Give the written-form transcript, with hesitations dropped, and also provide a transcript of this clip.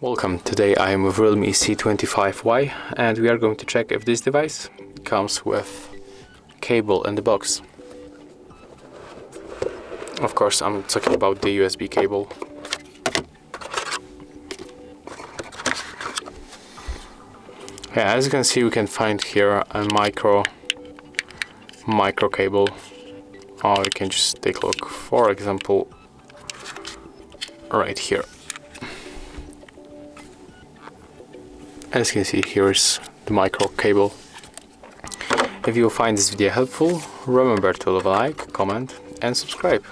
Welcome, today I am with REALME C25Y and we are going to check if this device comes with cable in the box. Of course, I'm talking about the USB cable. Yeah, as you can see, we can find here a micro cable. Or you can just take a look, for example, right here. As you can see, here is the micro cable. If you find this video helpful, remember to leave a like, comment and subscribe.